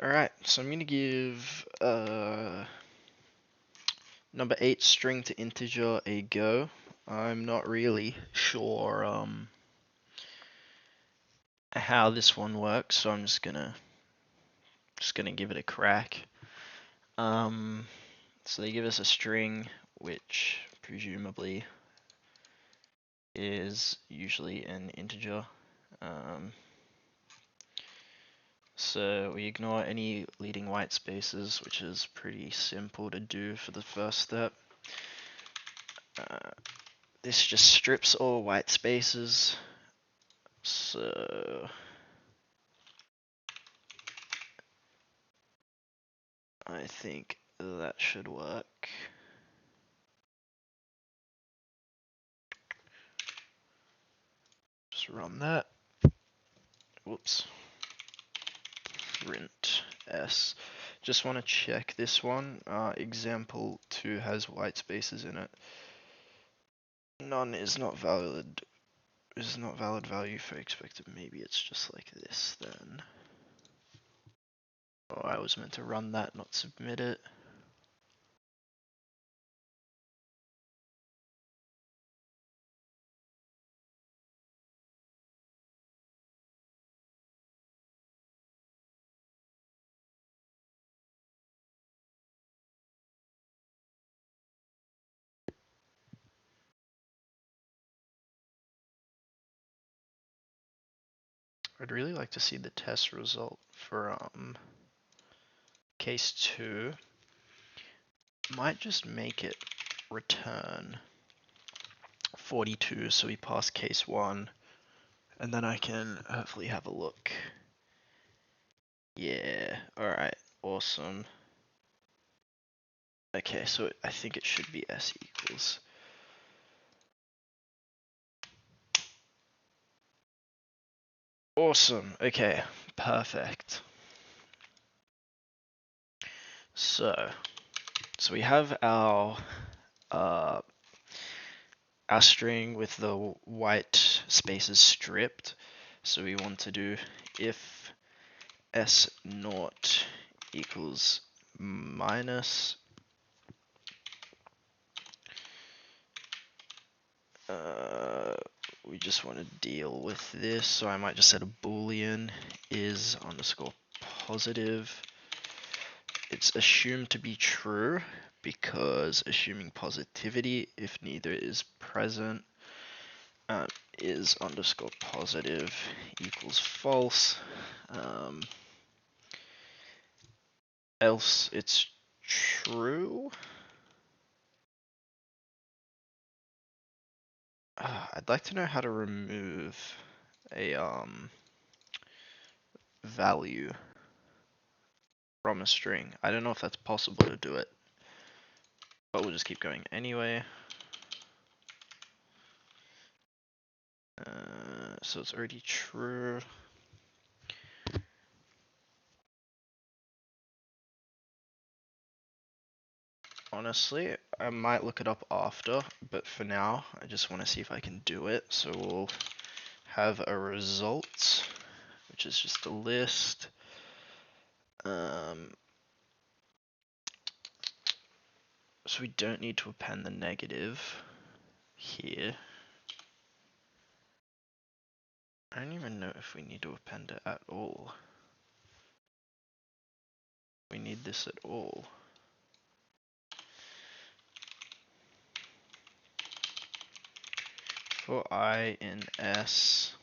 Alright, so I'm going to give number 8 string to integer a go. I'm not really sure how this one works, so I'm just gonna give it a crack. So they give us a string which presumably is usually an integer. So we ignore any leading white spaces, which is pretty simple to do for the first step. This just strips all white spaces. So I think that should work. Just run that. Whoops. Print S. Just want to check this one. Example 2 has white spaces in it. None is not valid. Is not valid value for expected. Maybe it's just like this then. Oh, I was meant to run that, not submit it. I'd really like to see the test result for case 2. Might just make it return 42 so we pass case 1, and then I can hopefully have a look. Yeah, alright, awesome. Okay, so I think it should be S equals. Awesome, okay, perfect. So we have our string with the white spaces stripped. So we want to do if S naught equals minus we just want to deal with this, so I might just set a boolean is underscore positive. It's assumed to be true because assuming positivity, if neither is present, is underscore positive equals false. Else it's true. I'd like to know how to remove a value from a string. I don't know if that's possible to do it, but we'll just keep going anyway. So it's already true. Honestly, I might look it up after, but for now, I just want to see if I can do it. So we'll have a result, which is just a list. So we don't need to append the negative here. I don't even know if we need to append it at all. We need this at all. For I in S,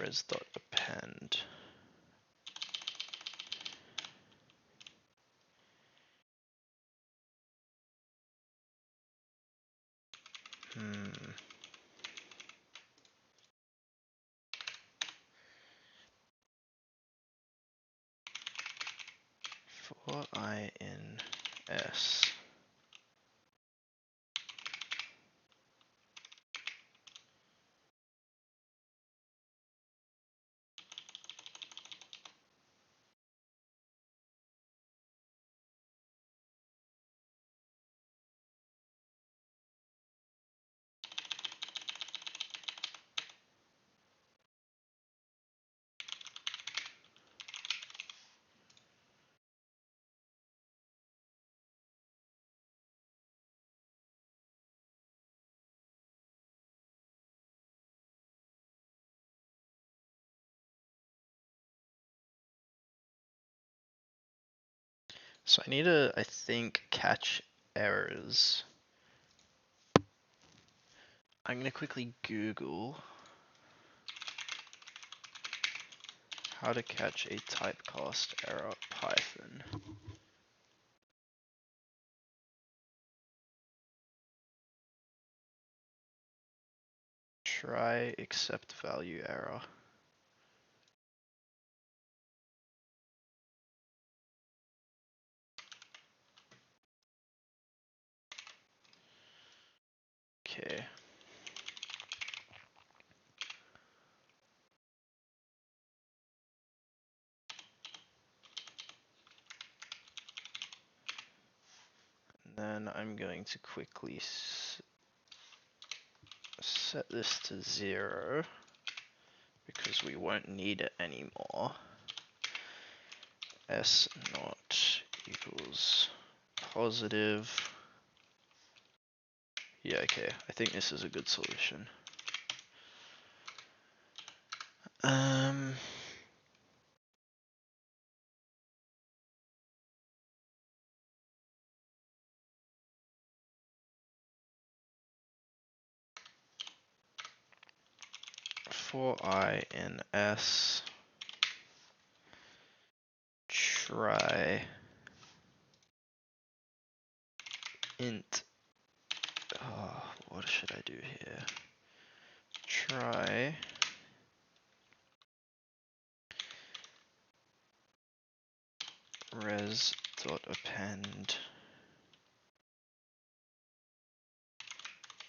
res.append. For I in S. So I need to, I think, catch errors. I'm going to quickly Google how to catch a typecast error Python. Try accept value error. Okay. Then I'm going to quickly set this to 0 because we won't need it anymore. S not equals positive. Yeah, okay. I think this is a good solution. For I in S, try int. Oh, what should I do here? Try res dot append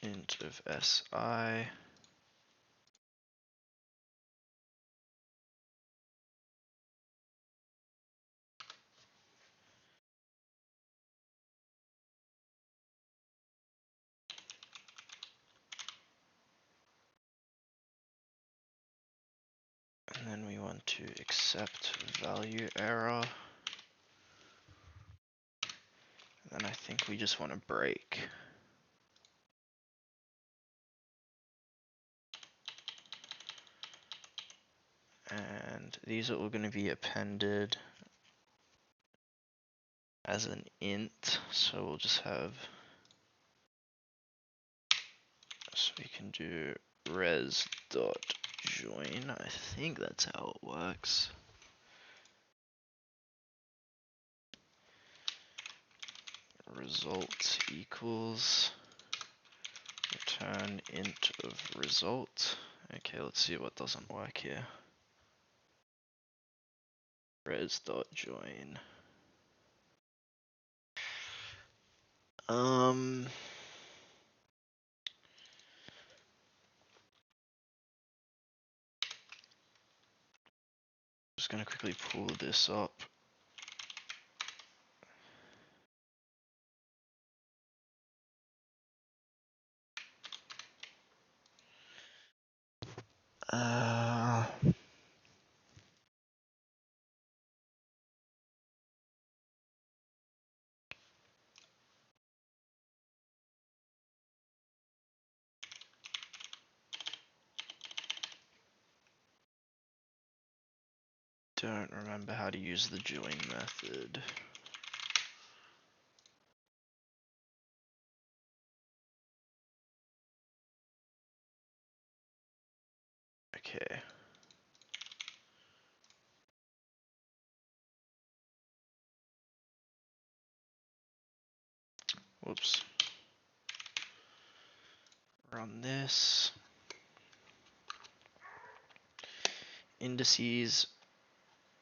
int of si. And then we want to accept value error. And then I think we just want to break. And these are all going to be appended as an int. So we'll just have, so we can do res dot join. I think that's how it works. Result equals return int of result. Okay, let's see what doesn't work here. Res dot join. Just gonna quickly pull this up. Don't remember how to use the join method. Okay. Whoops. Run this. Indices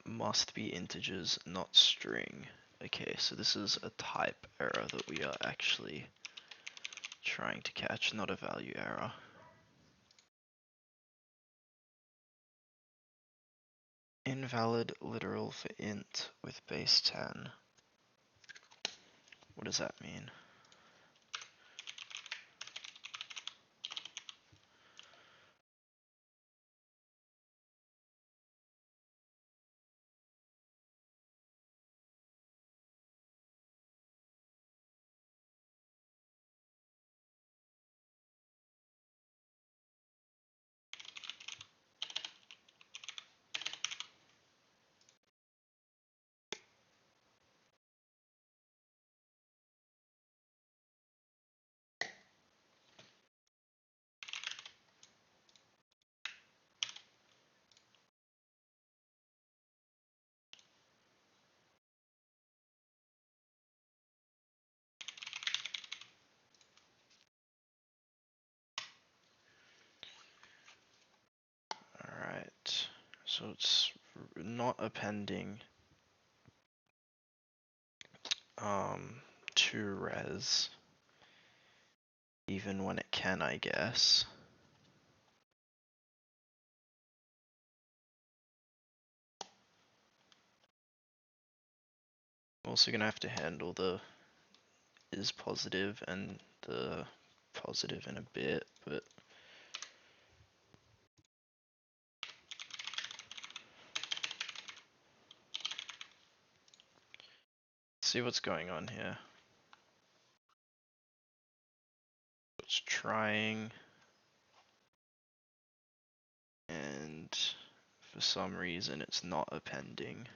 must be integers, not string. Okay, so this is a type error that we are actually trying to catch, not a value error. Invalid literal for int with base 10. What does that mean? So it's not appending to res, even when it can, I guess. I'm also gonna have to handle the is positive and the positive in a bit, but see what's going on here. It's trying, and for some reason it's not appending.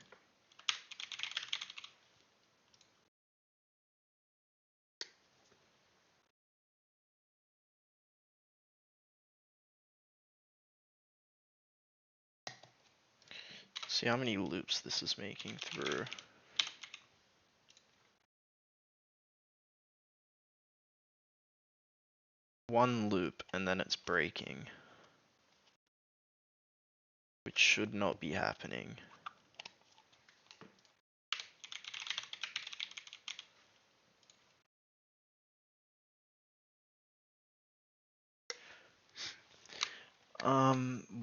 See how many loops this is making through. One loop and then it's breaking, which should not be happening.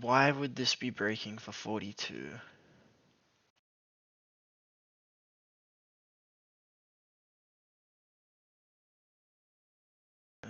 Why would this be breaking for 42? Uh,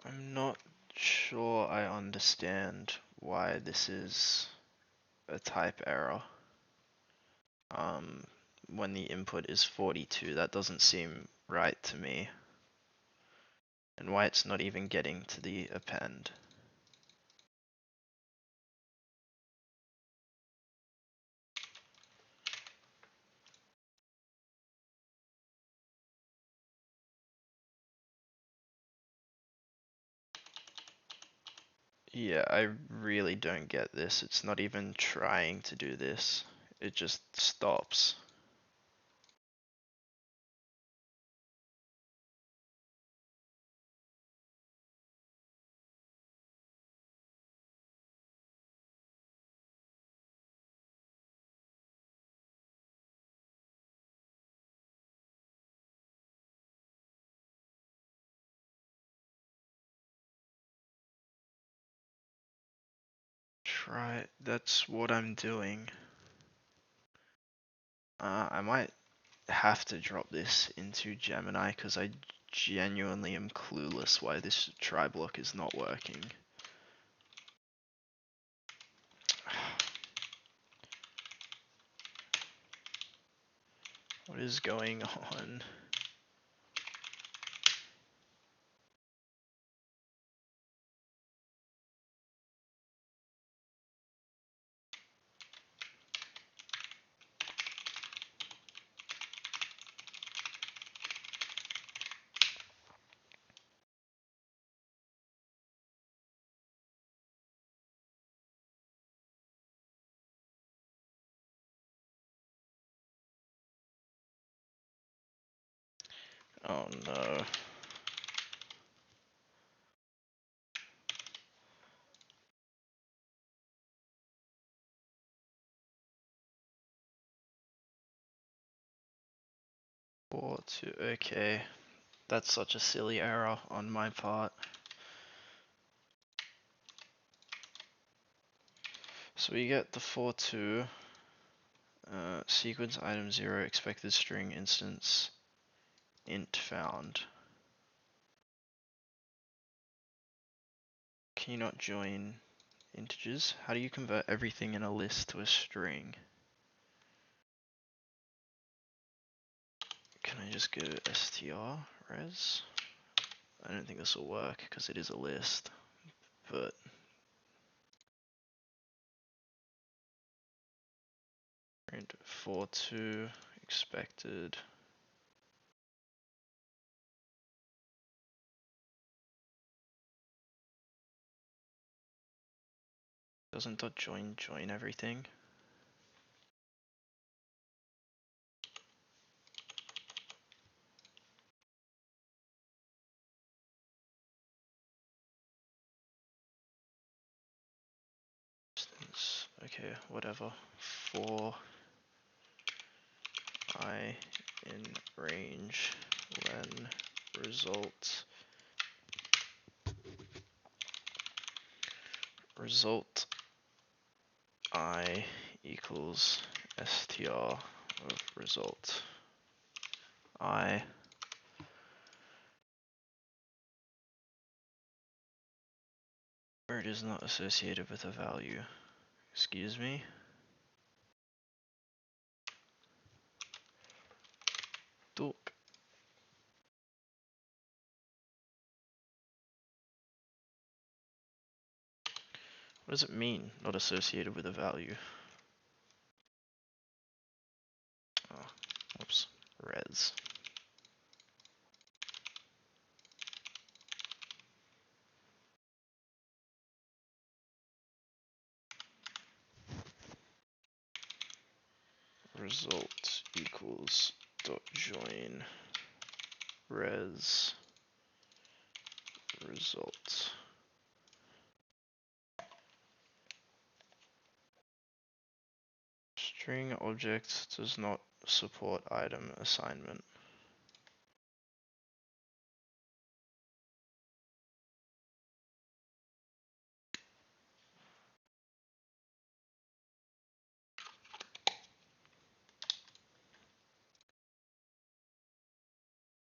I'm not sure I understand why this is a type error. When the input is 42, that doesn't seem right to me. And why it's not even getting to the append. Yeah, I really don't get this. It's not even trying to do this. It just stops. Try, that's what I'm doing. I might have to drop this into Gemini because I genuinely am clueless why this try block is not working. What is going on? Oh no. Four, two, okay. That's such a silly error on my part. So we get the 4-2, sequence item 0, expected string instance, int found. Can you not join integers? How do you convert everything in a list to a string? Can I just go str res? I don't think this will work because it is a list, but print 4.2 expected. Doesn't .join everything? Okay, whatever. For I in range when result I equals str of result I. Where it is not associated with a value. Excuse me. Dork. What does it mean, not associated with a value? Oh, whoops. Res. Result equals dot join res result. String object does not support item assignment.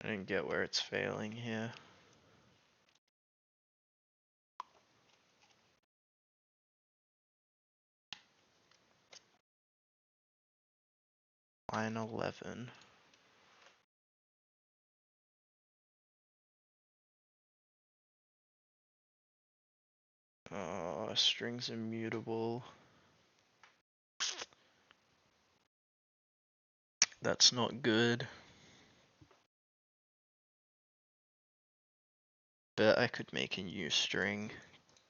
I didn't get where it's failing here. Line 11. Strings immutable. That's not good. Bet I could make a new string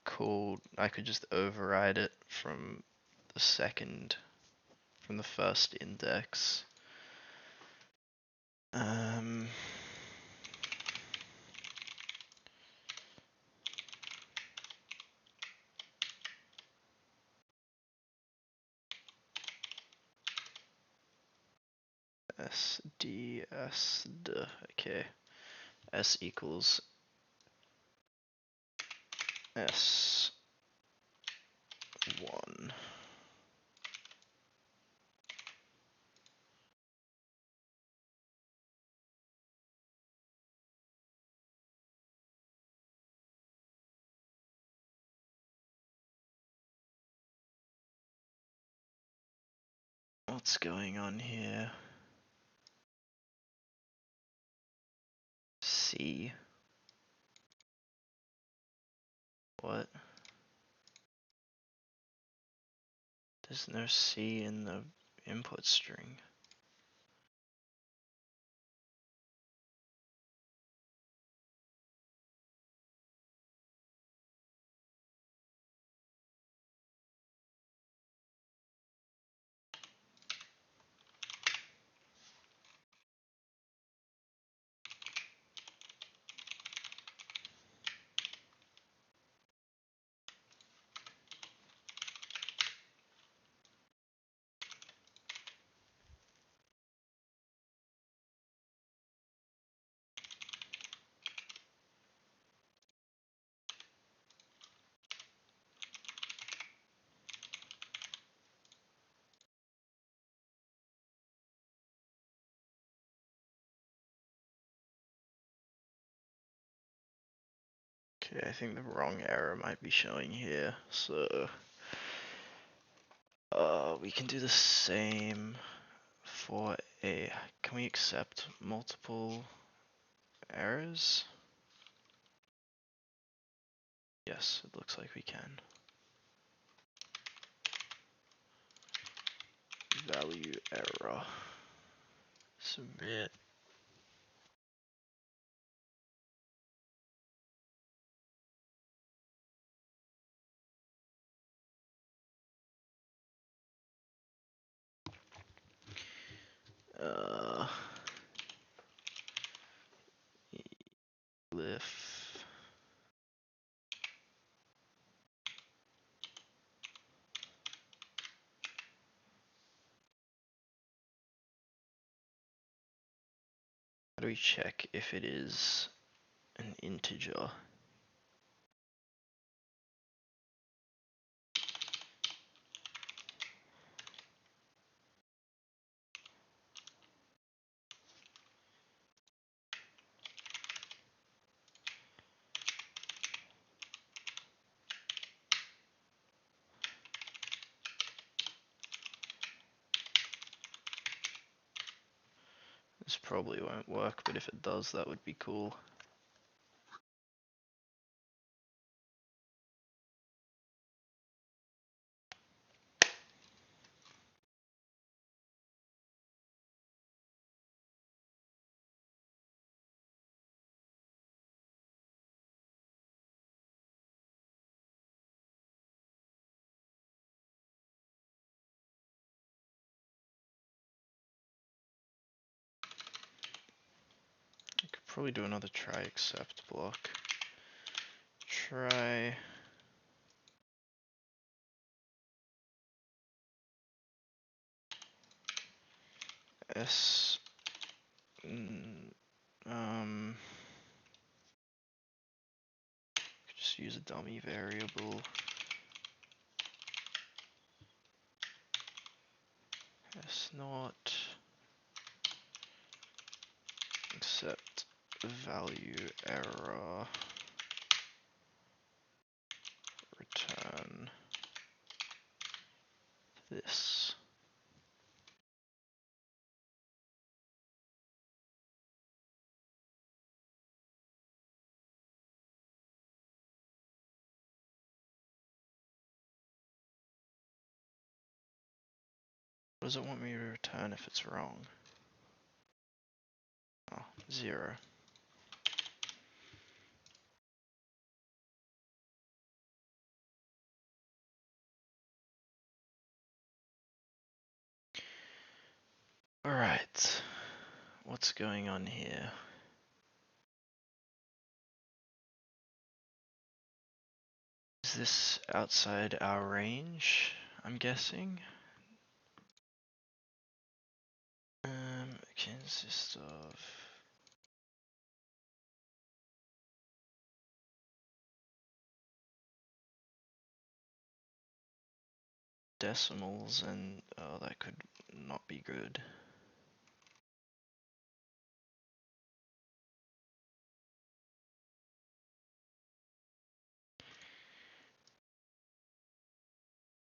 called, I could just override it from the first index. SD, okay. S equals S1. What's going on here? C. What? There's no C in the input string. Okay, I think the wrong error might be showing here, so we can do the same for a, can we accept multiple errors? Yes, it looks like we can. Value error. Submit. Uh, Elif. How do we check if it is an integer? This probably won't work, but if it does, that would be cool. I could probably do another try except block. Try s just use a dummy variable. S not accept value error, return this. What does it want me to return if it's wrong? Oh, 0. Alright, what's going on here? Is this outside our range, I'm guessing? It consists of decimals, and oh, that could not be good.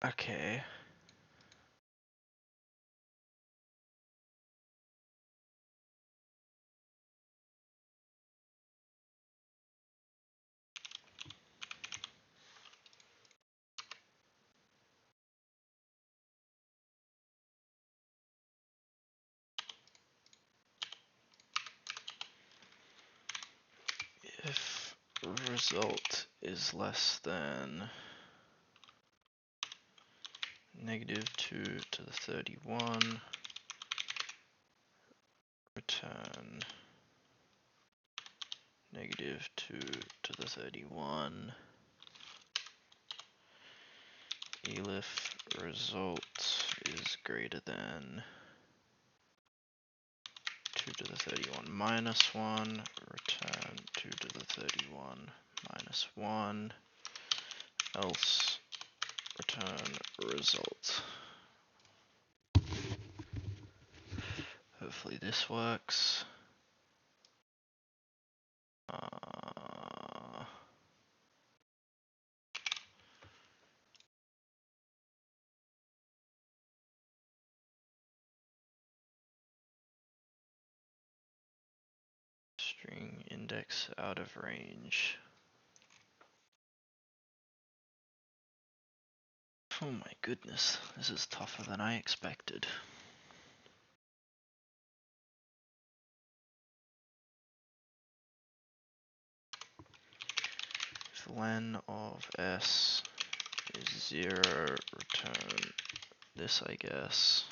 Okay. If result is less than -2 to the 31, return -2 to the 31. Elif result is greater than 2 to the 31 minus 1, return 2 to the 31 minus 1, else return result. Hopefully this works. String index out of range. Oh my goodness, this is tougher than I expected. If len of s is 0, return this, I guess.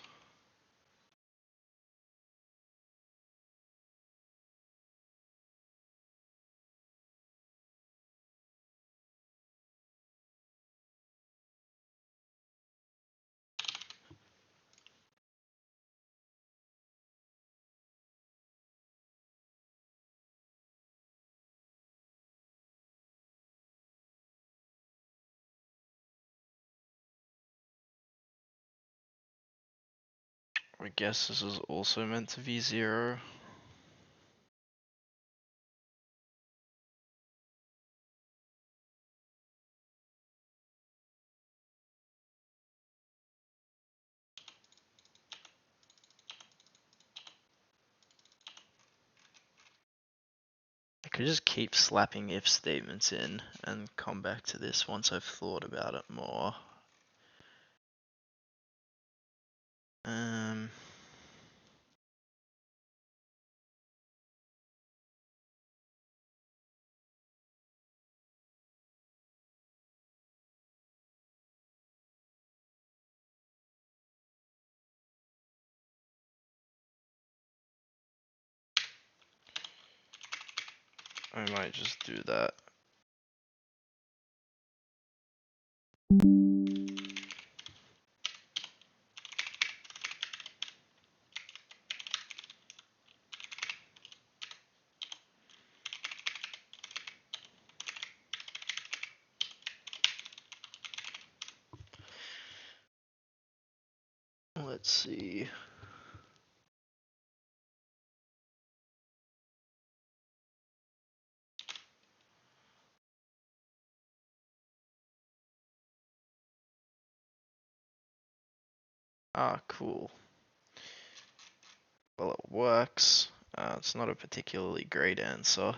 I guess this is also meant to be 0. I could just keep slapping if statements in and come back to this once I've thought about it more. I might just do that. Let's see. Ah, cool. Well, it works. It's not a particularly great answer.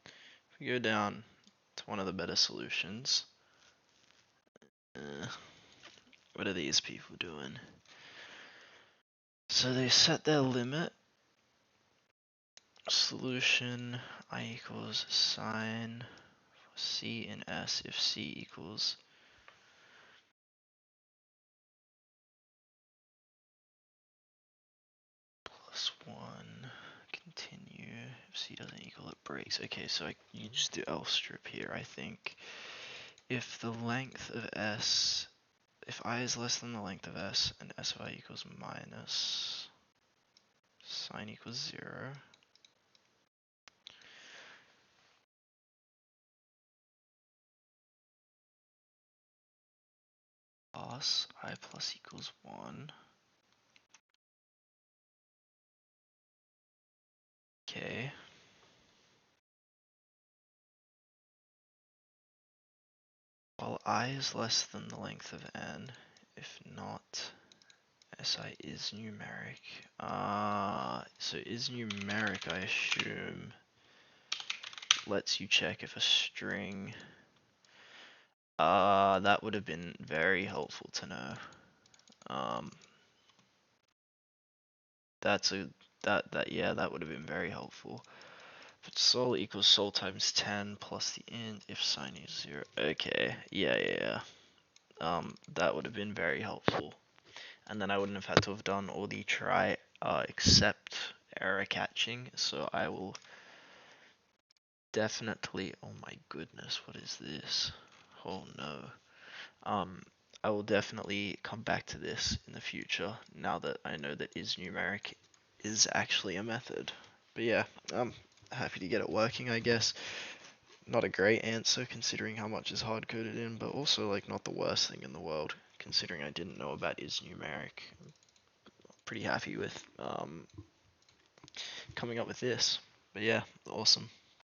If we go down to one of the better solutions. What are these people doing? So they set their limit. Solution I equals sine c in s if c equals +1. Continue. If c doesn't equal, it breaks. Okay, so you just do L strip here, I think. If the length of s, if I is less than the length of s, and s of I equals minus sine equals 0. Plus I plus equals 1. Okay. While I is less than the length of n, if not, si is numeric. So is numeric, I assume, lets you check if a string. That would have been very helpful to know. That would have been very helpful. But sol equals sol times 10 plus the int if sine is 0. Okay, yeah. That would have been very helpful. And then I wouldn't have had to have done all the try except error catching. So I will definitely, oh my goodness, what is this? Oh no. I will definitely come back to this in the future now that I know that is numeric is actually a method. But yeah, I'm happy to get it working, I guess. Not a great answer considering how much is hard coded in, but also like not the worst thing in the world considering I didn't know about is numeric. I'm pretty happy with coming up with this. But yeah, awesome.